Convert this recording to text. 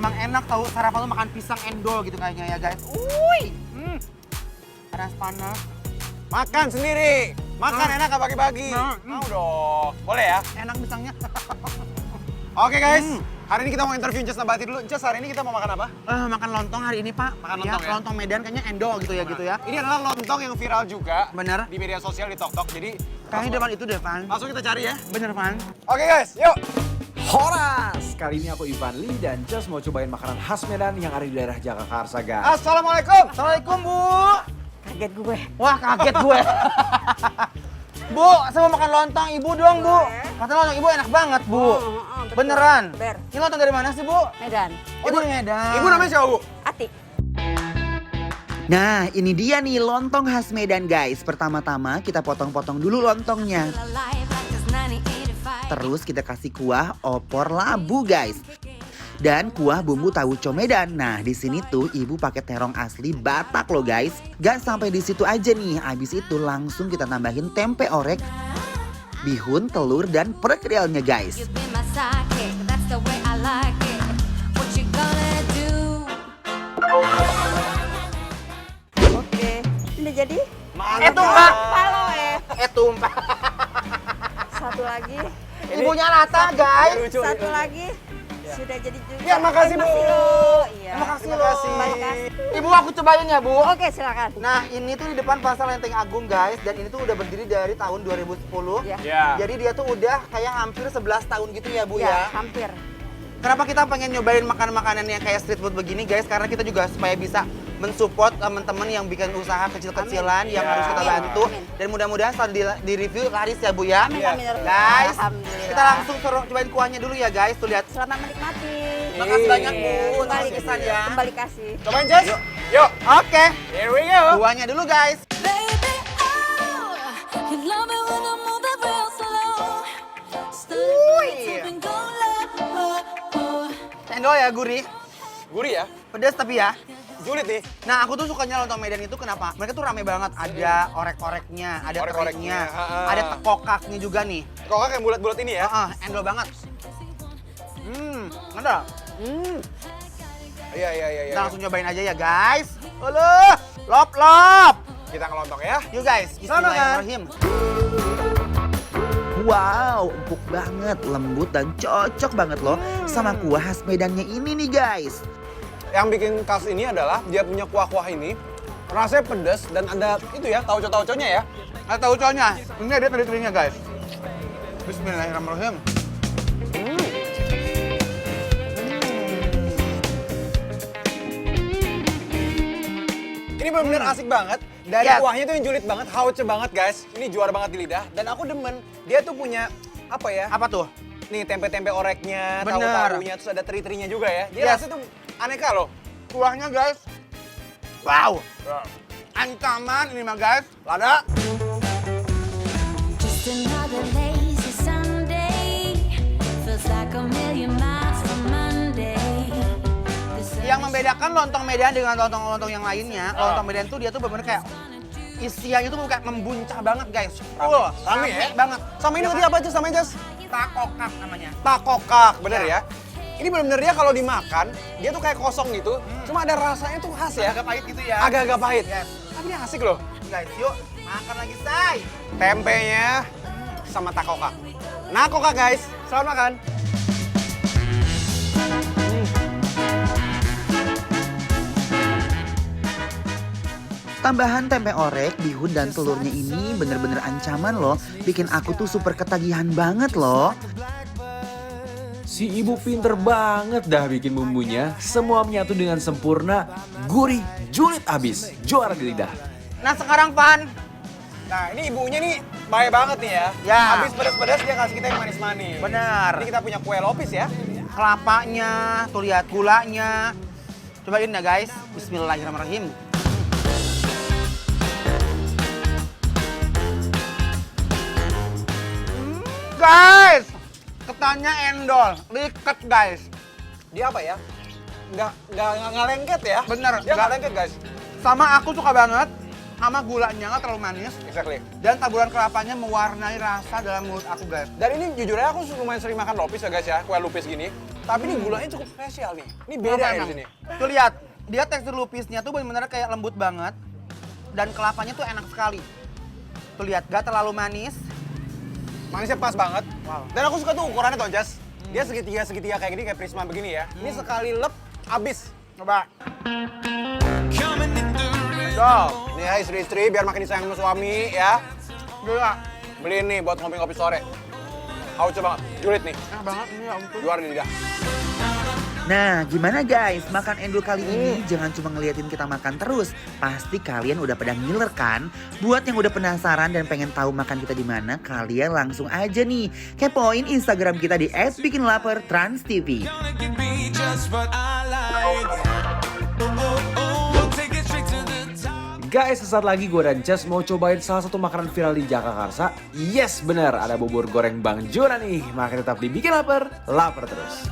emang enak tahu sarapan tuh makan pisang endol gitu kayaknya ya guys. Uy, panas-panas. Makan sendiri. Makan enak gak bagi-bagi. Mau dong. Boleh ya? Enak pisangnya. Oke guys, hari ini kita mau interview Just Nabati dulu. Just, hari ini kita mau makan apa? Makan lontong hari ini Pak. Makan lontong ya? Lontong Medan kayaknya endol gitu ya gitu ya. Ini adalah lontong yang viral juga. Bener. Di media sosial, di TikTok. Jadi Kayaknya depan itu deh Van. langsung kita cari ya. Bener Van. Oke guys, yuk. Horas! Kali ini aku Ivan Lee dan Just mau cobain makanan khas Medan yang ada di daerah Jagakarsa, guys. Assalamualaikum. Assalamualaikum Bu. Kaget gue. Wah kaget gue. Bu, saya mau makan lontong Ibu dong Bu. Katanya lontong Ibu enak banget Bu. betul. Beneran. Ber. Ini lontong dari mana sih Bu? Medan. Oh dari Medan. Ibu namanya siapa, Bu? Atik. Nah, ini dia nih lontong khas Medan guys. Pertama-tama kita potong-potong dulu lontongnya. Terus kita kasih kuah opor labu guys. Dan kuah bumbu tauco Medan. Nah, di sini tuh ibu pakai terong asli Batak loh guys. Gak sampai di situ aja nih. Abis itu langsung kita tambahin tempe orek, bihun, telur, dan perkedilnya guys. Oke. Udah jadi? Mantap. Tumpah. Halo Tumpah. Satu lagi. Ibunya rata guys. Lucu. Satu lagi. Sudah jadi juga. Ya, makasih, Bu. Iya. Makasih Terima kasih. loh. Ibu aku cobain ya Bu. Oke, silakan. Nah ini tuh di depan Pasar Lenteng Agung guys. Dan ini tuh udah berdiri dari tahun 2010. Ya. Ya. Jadi dia tuh udah kayak hampir 11 tahun gitu ya Bu Ya, ya. hampir. Kenapa kita pengen nyobain makanan-makanan yang kayak street food begini guys? Karena kita juga supaya bisa mensupport teman-teman yang bikin usaha kecil-kecilan yang Ya. harus kita bantu. Amin. Dan mudah-mudahan setelah di review laris ya Bu ya. Amin, Iya. amin. ya Rabbi. Guys, Alhamdulillah. kita langsung suruh cobain kuahnya dulu ya guys. Tuh lihat. Selamat menikmati. Makasih banyak Bu. Kembali Terima kasih ya. Kembali kasih. Cobain, Just. Yuk. Oke, Here we go. kuahnya dulu guys. Baby, oh, you love me when I move it real slow. Wih. Steady go low. Endol ya gurih. Gurih ya. Pedas tapi ya. Julid nih. Nah, aku tuh sukanya lontong Medan itu kenapa? Mereka tuh rame banget. Ada orek-oreknya, ada Orek-oreknya, terinya, ada tekokaknya juga nih. Kokak yang bulat-bulat ini ya. Endol banget. Ada. Iya. Kita langsung nyobain aja ya, guys. Halo, lop. Kita ngelontong ya. Yuk guys, bismillahirrahmanirrahim. Wow, empuk banget, lembut dan cocok banget loh sama kuah khas Medannya ini nih guys. Yang bikin khas ini adalah dia punya kuah-kuah ini rasanya pedas dan ada itu ya tauco-tauconya ya. Ada tauconya. Ini ada teri-terinya, guys. Bismillahirrahmanirrahim. Ini benar-benar asik banget. Dari Yes. kuahnya tuh yang julid banget, hauce banget guys. Ini juara banget di lidah. Dan aku demen, dia tuh punya apa ya? Apa tuh? Nih tempe-tempe oreknya, Bener. tahu-tahunya, terus ada teri-terinya juga ya. Dia Yes. rasanya tuh aneka loh. Kuahnya, guys. Wow. Ancaman ini mah, guys. Lada. Just another lazy Sunday. Feels like a million miles from Monday. Yang membedakan lontong Medan dengan lontong-lontong yang lainnya, lontong Medan tuh dia tuh bener-bener kayak isiannya tuh kayak membuncah banget, guys. Full, Rame ya? banget. Sama ini ngerti apa aja sama Jas? Takokak namanya. Takokak, bener Ya. ya? Ini bener-bener dia kalau dimakan, dia tuh kayak kosong gitu. Cuma ada rasanya tuh khas ya. Agak pahit gitu ya. Agak-agak pahit. Yes. Tapi dia asik loh. Guys, yuk makan lagi, say. Tempenya sama takokak. Nah, kokak guys. Selamat makan. Tambahan tempe orek, bihun, dan telurnya ini bener-bener ancaman loh. Bikin aku tuh super ketagihan banget loh. Si ibu pinter banget dah bikin bumbunya. Semua menyatu dengan sempurna, gurih, julid abis, juara di lidah. Nah sekarang, Pan. Nah, ini ibunya nih baik banget nih ya. Ya. Habis pedas-pedas dia kasih kita yang manis-manis. Benar. Ini kita punya kue lopis ya. Kelapanya, tuh lihat gulanya. Cobain ya, guys. Bismillahirrahmanirrahim. Guys, ketannya endol, liket guys. Dia apa ya? Nggak lengket ya. Bener, Dia nggak nggak- lengket guys. Sama aku suka banget, sama gulanya nggak terlalu manis. Exactly. Dan taburan kelapanya mewarnai rasa dalam mulut aku guys. Dan ini jujur aja aku lumayan sering makan lopis ya guys ya. Kue lupis gini. Tapi ini gulanya cukup spesial nih. Ini beda ya di sini. Tuh lihat, dia tekstur lupisnya tuh bener-bener kayak lembut banget. Dan kelapanya tuh enak sekali. Tuh lihat, gak terlalu manis. Manisnya pas banget. Wow. Dan aku suka tuh ukurannya tuh, Jas. Dia segitiga-segitiga kayak gini, kayak prisma begini ya. Ini sekali lep, habis. Coba. Tuh, nih hai istri-istri biar makin disayang sama suami ya. Gila. Beliin nih buat ngopi-ngopi sore. Auco banget, julid nih. Enak banget ini ya ampun. Juara di lidah. Nah, gimana guys? Makan endul kali ini jangan cuma ngeliatin kita makan terus. Pasti kalian udah pada ngiler kan? Buat yang udah penasaran dan pengen tahu makan kita di mana, kalian langsung aja nih kepoin Instagram kita di @bikinlapertransTV. Guys, sesaat lagi gue dan Jess mau cobain salah satu makanan viral di Jagakarsa. Yes, bener, ada bubur goreng Bang Jona nih. Makanya tetap dibikin lapar, lapar terus.